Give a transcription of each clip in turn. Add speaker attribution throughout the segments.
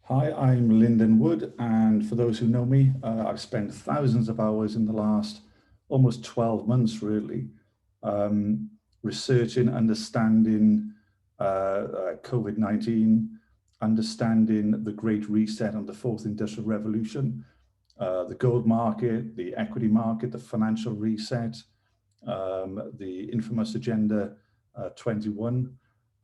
Speaker 1: Hi, I'm Lyndon Wood, and for those who know me, I've spent thousands of hours in the last almost 12 months, um, researching, understanding COVID-19, understanding the Great Reset and the Fourth Industrial Revolution, the gold market, the equity market, the financial reset, the infamous Agenda 21.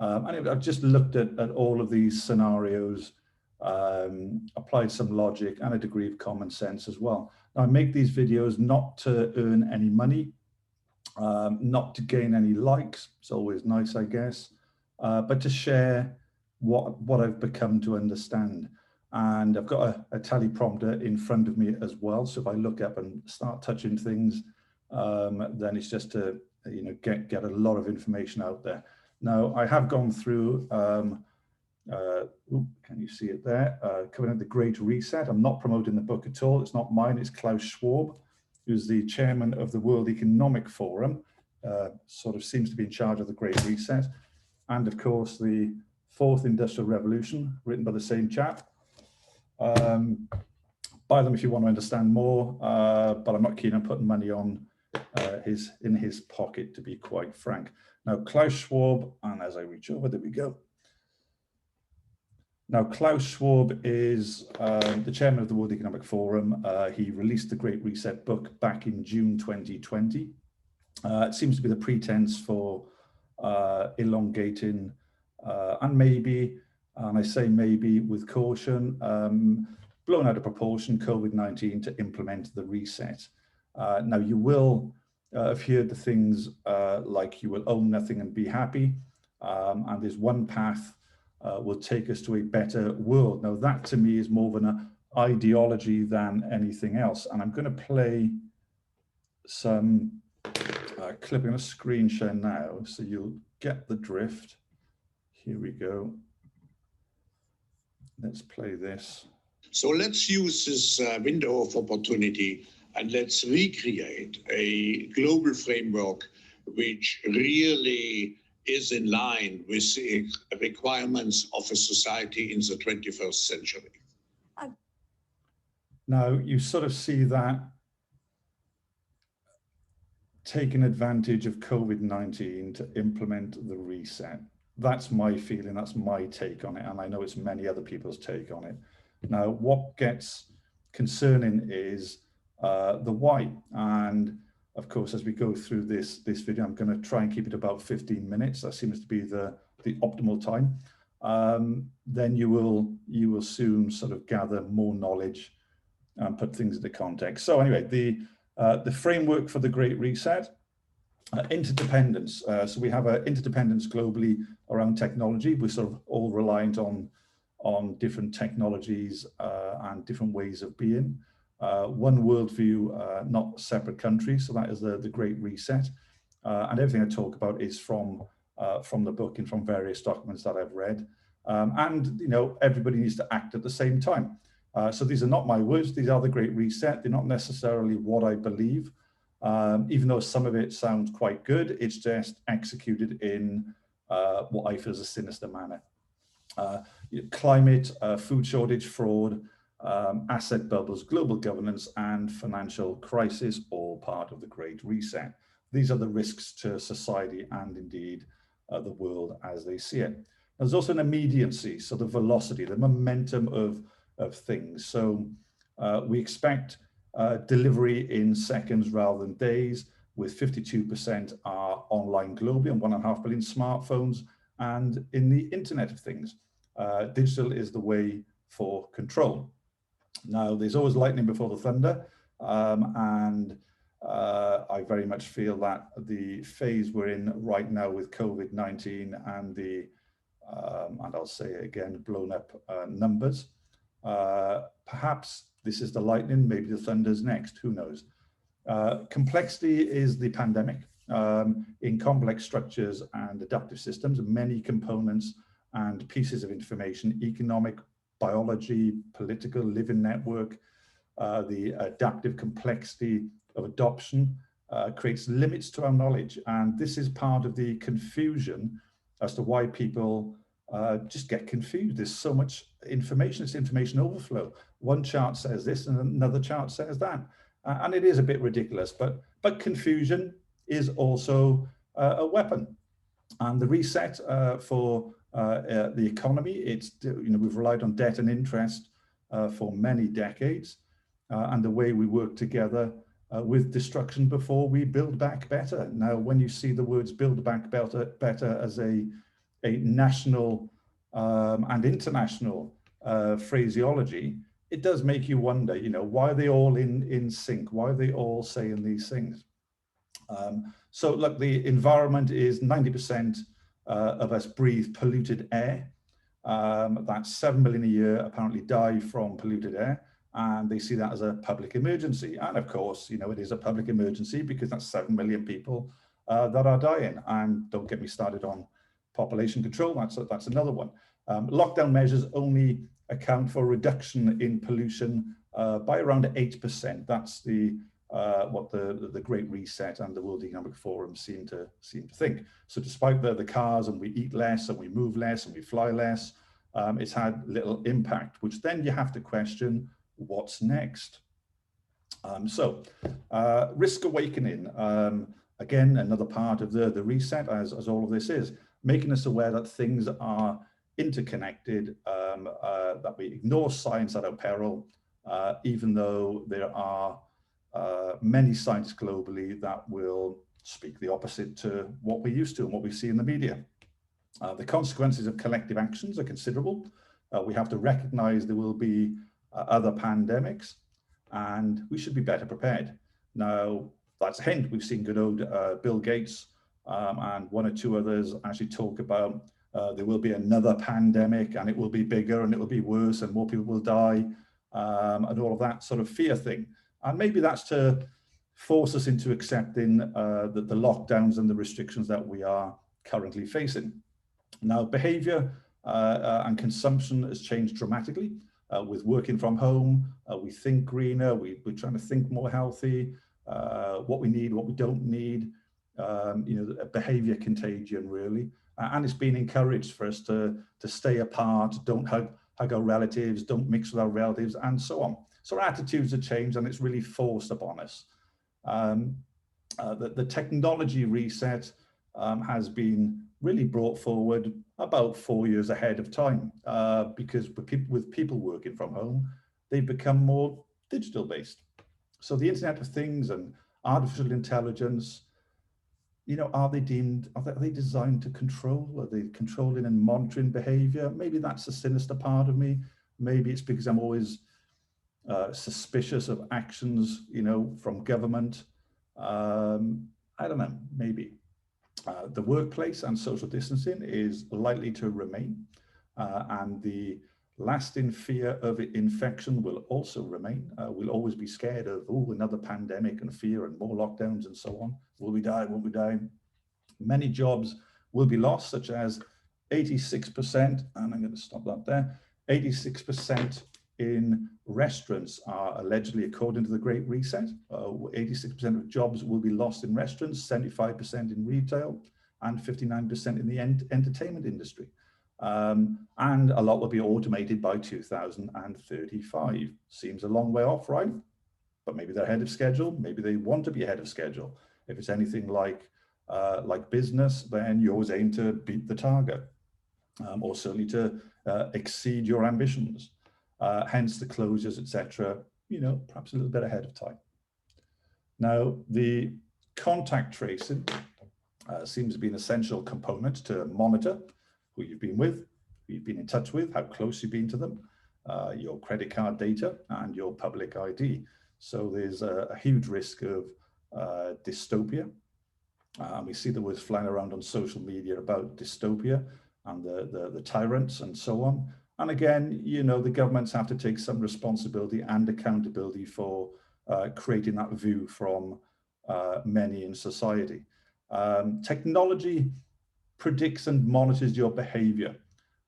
Speaker 1: And I've just looked at all of these scenarios, applied some logic and a degree of common sense as well. Now, I make these videos not to earn any money, not to gain any likes. It's always nice, I guess, but to share what I've become to understand. And I've got a teleprompter in front of me as well. So if I look up and start touching things, then it's just to get a lot of information out there. Now, I have gone through, can you see it there? Covering the Great Reset. I'm not promoting the book at all. It's not mine. It's Klaus Schwab, who's the chairman of the World Economic Forum, sort of seems to be in charge of the Great Reset. And of course, the Fourth Industrial Revolution, written by the same chap. Buy them if you want to understand more, but I'm not keen on putting money on in his pocket, to be quite frank. Now, Klaus Schwab, and as I reach over, there we go. Now, Klaus Schwab is the chairman of the World Economic Forum. He released the Great Reset book back in June 2020. It seems to be the pretense for elongating and maybe, and I say maybe with caution, blown out of proportion COVID-19 to implement the reset. Now, you will have heard the things like you will own nothing and be happy, and there's one path will take us to a better world. Now, that to me is more of an ideology than anything else. And I'm going to play some clipping a screen share now, so you'll get the drift. Here we go. Let's play this.
Speaker 2: So let's use this window of opportunity and let's recreate a global framework which really is in line with the requirements of a society in the 21st century.
Speaker 1: Now, you sort of see that taking advantage of COVID-19 to implement the reset. That's my feeling, that's my take on it, and I know it's many other people's take on it. Now, what gets concerning is the why. And of course, as we go through this video, I'm going to try and keep it about 15 minutes. That seems to be the optimal time. Then you will soon sort of gather more knowledge and put things into context. So anyway, the framework for the Great Reset, interdependence. So we have an interdependence globally around technology. We're sort of all reliant on different technologies and different ways of being. One worldview, not separate countries. So that is the Great Reset. And everything I talk about is from the book and from various documents that I've read. And everybody needs to act at the same time. So these are not my words. These are the Great Reset. They're not necessarily what I believe. Even though some of it sounds quite good, it's just executed in what I feel is a sinister manner. Climate, food shortage, fraud, asset bubbles, global governance, and financial crisis, all part of the Great Reset. These are the risks to society and indeed the world as they see it. There's also an immediacy, so the velocity, the momentum of things. So we expect delivery in seconds rather than days, with 52% are online globally and 1.5 billion smartphones, and in the Internet of Things. Digital is the way for control. Now, there's always lightning before the thunder, and I very much feel that the phase we're in right now with COVID-19 and the, and I'll say it again, blown up numbers, perhaps this is the lightning, maybe the thunder's next, who knows. Complexity is the pandemic. In complex structures and adaptive systems, many components and pieces of information, economic, biology, political, living network, the adaptive complexity of adoption creates limits to our knowledge. And this is part of the confusion as to why people just get confused. There's so much information, it's information overflow. One chart says this and another chart says that. And it is a bit ridiculous, but confusion is also a weapon. And the reset for the economy, we've relied on debt and interest for many decades, and the way we work together with destruction before we build back better. Now, when you see the words build back better as a national and international phraseology, it does make you wonder, why are they all in sync? Why are they all saying these things? So look, the environment is 90% of us breathe polluted air. That's 7 million a year apparently die from polluted air, and they see that as a public emergency. And of course, it is a public emergency because that's 7 million people that are dying. And don't get me started on population control, that's another one. Lockdown measures only account for a reduction in pollution by around 8%. That's what the Great Reset and the World Economic Forum seem to think. So despite the cars, and we eat less and we move less and we fly less, it's had little impact, which then you have to question what's next. Risk awakening, again, another part of the reset, as all of this is, making us aware that things are interconnected, that we ignore science at our peril, even though there are many scientists globally that will speak the opposite to what we're used to and what we see in the media. The consequences of collective actions are considerable. We have to recognize there will be other pandemics, and we should be better prepared. Now, that's a hint. We've seen good old Bill Gates and one or two others actually talk about there will be another pandemic, and it will be bigger and it will be worse and more people will die, and all of that sort of fear thing. And maybe that's to force us into accepting the lockdowns and the restrictions that we are currently facing. Now, behavior and consumption has changed dramatically with working from home. We think greener, we're trying to think more healthy, what we need, what we don't need, behavior contagion really. And it's been encouraged for us to stay apart, don't hug our relatives, don't mix with our relatives, and so on. So our attitudes have changed, and it's really forced upon us. The technology reset has been really brought forward about 4 years ahead of time, because with people working from home, they've become more digital based. So the Internet of Things and artificial intelligence, are they designed to control? Are they controlling and monitoring behavior? Maybe that's the sinister part of me. Maybe it's because I'm always suspicious of actions, from government. I don't know, maybe. The workplace and social distancing is likely to remain, and the lasting fear of infection will also remain. We'll always be scared of, another pandemic and fear and more lockdowns and so on. Will we die? Won't we die? Many jobs will be lost, such as 86%, and I'm going to stop that there, 86% in restaurants are allegedly, according to the Great Reset, 86% of jobs will be lost in restaurants, 75% in retail, and 59% in the entertainment industry. And a lot will be automated by 2035. Seems a long way off, right? But maybe they're ahead of schedule. Maybe they want to be ahead of schedule. If it's anything like business, then you always aim to beat the target, or certainly to exceed your ambitions. Hence the closures, etc., perhaps a little bit ahead of time. Now, the contact tracing seems to be an essential component to monitor who you've been with, who you've been in touch with, how close you've been to them, your credit card data, and your public ID. So there's a huge risk of dystopia. We see the words flying around on social media about dystopia and the tyrants and so on. And again, the governments have to take some responsibility and accountability for creating that view from many in society. Technology predicts and monitors your behavior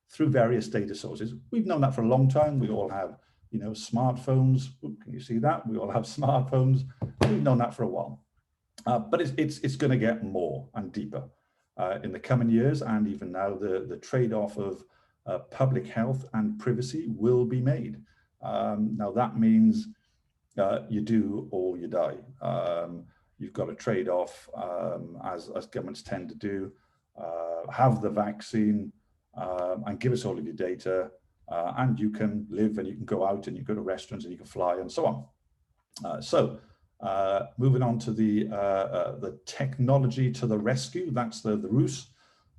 Speaker 1: through various data sources. We've known that for a long time. We all have, smartphones. Ooh, can you see that? We all have smartphones. We've known that for a while. But it's going to get more and deeper in the coming years, and even now the trade-off of public health and privacy will be made. Now that means you do or you die. You've got to trade off, as governments tend to do, have the vaccine and give us all of your data, and you can live and you can go out and you go to restaurants and you can fly and so on. Moving on to the technology to the rescue. That's the ruse,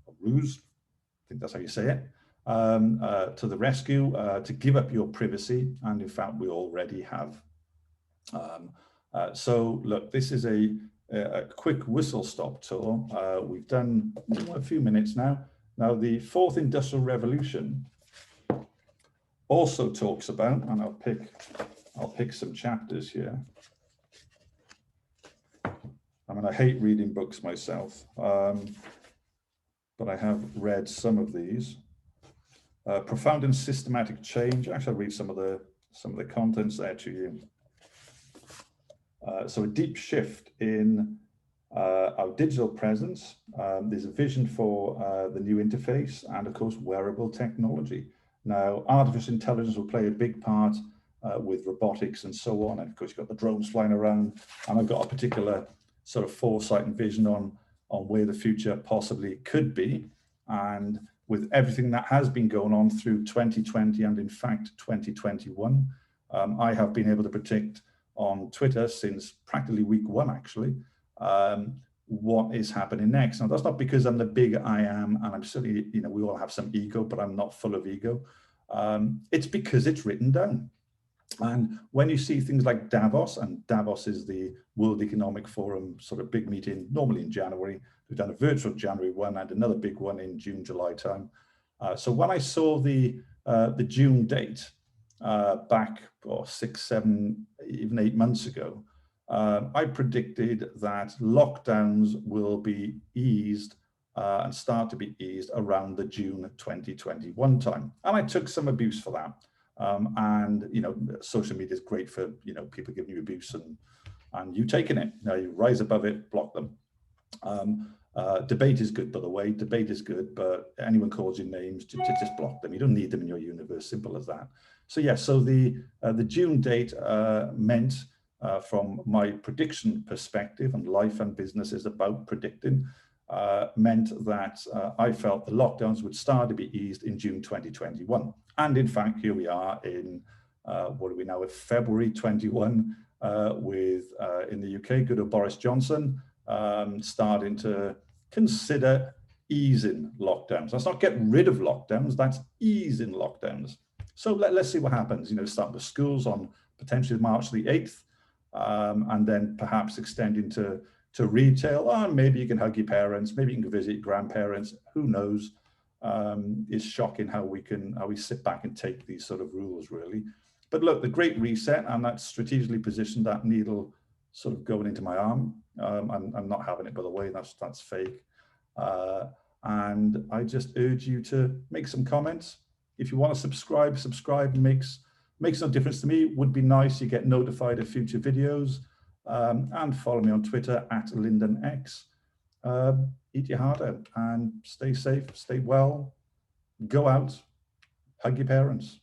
Speaker 1: I think that's how you say it. To the rescue, to give up your privacy, and in fact we already have. So look, this is a quick whistle-stop tour. We've done a few minutes now. Now the fourth industrial revolution also talks about, and I'll pick some chapters here. I mean, I hate reading books myself, but I have read some of these. Profound and systematic change. Actually, I'll read some of the contents there to you. So a deep shift in our digital presence. There's a vision for the new interface and, of course, wearable technology. Now, artificial intelligence will play a big part with robotics and so on. And of course, you've got the drones flying around. And I've got a particular sort of foresight and vision on where the future possibly could be. And with everything that has been going on through 2020 and in fact 2021, I have been able to predict on Twitter since practically week one, actually, what is happening next. Now, that's not because I'm the big I am, and I'm certainly, you know, we all have some ego, but I'm not full of ego. It's because it's written down. And when you see things like Davos, and Davos is the World Economic Forum sort of big meeting, normally in January. We've done a virtual January one and another big one in June, July time. So when I saw the June date back 6, 7, even 8 months ago, I predicted that lockdowns will be eased and start to be eased around the June 2021 time. And I took some abuse for that. And, you know, social media is great for, you know, people giving you abuse and you taking it. Now you rise above it, block them. Debate is good, by the way. Debate is good, but anyone calls you names, just block them. You don't need them in your universe, simple as that. So yeah, so the June date meant, from my prediction perspective, and life and business is about predicting, meant that I felt the lockdowns would start to be eased in June 2021. And in fact, here we are in, what are we now, at February 21, with, in the UK, good old Boris Johnson, starting to consider easing lockdowns. That's not get rid of lockdowns, that's easing lockdowns. So let's see what happens, you know, start with schools on potentially March the 8th, and then perhaps extending to retail. Maybe you can hug your parents, maybe you can go visit your grandparents, who knows. It's shocking how we sit back and take these sort of rules, really. But look, the Great Reset, and that's strategically positioned, that needle sort of going into my arm. I'm not having it, by the way, that's fake. And I just urge you to make some comments. If you want to subscribe makes no difference to me. Would be nice. You get notified of future videos, and follow me on Twitter at LyndonX. Eat your heart out and stay safe, stay well, go out, hug your parents.